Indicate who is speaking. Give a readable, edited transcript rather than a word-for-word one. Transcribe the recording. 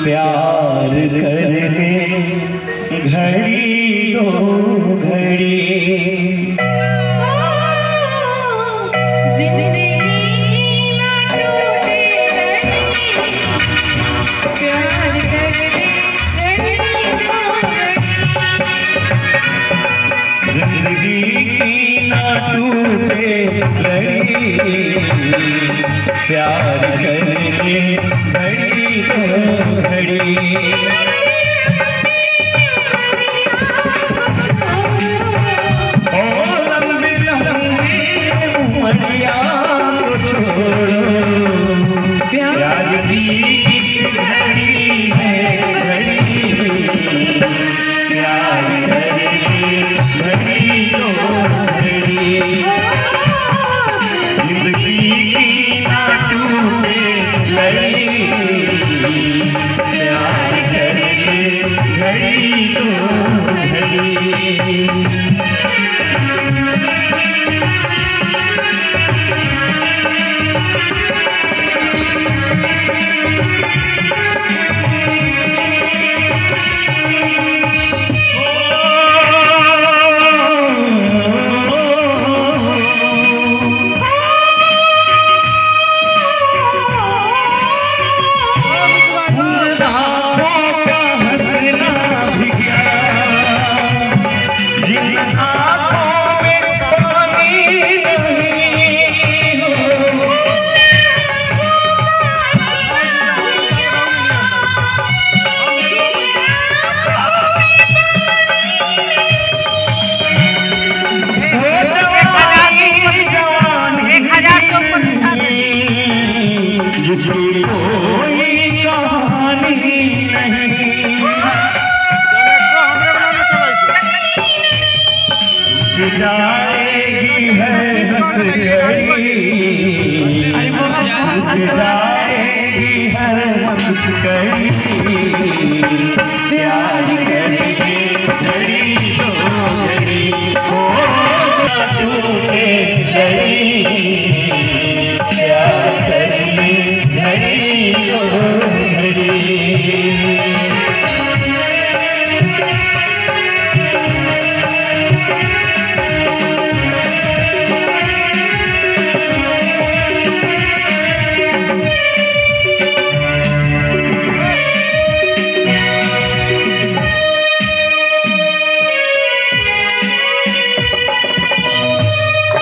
Speaker 1: प्यार करने घड़ी दो घड़ी। जिंदगी ना टूटे घड़ी, प्यार करने घड़ी दो घड़ी। ओ लंबी लंबी उमरिया को छोड़ो, प्यार की घड़ी है घड़ी, प्यार करने घड़ी दो घड़ी। जिंदगी की ना टूटे लड़ी, प्यार करने घड़ी दो घड़ी। जिसकी कोई कहानी नहीं, जाएगी है हथकड़ी, जाएगी हर हथकड़ी। प्यार करके घड़ी दो घड़ी, हो ना टूटे लड़ी,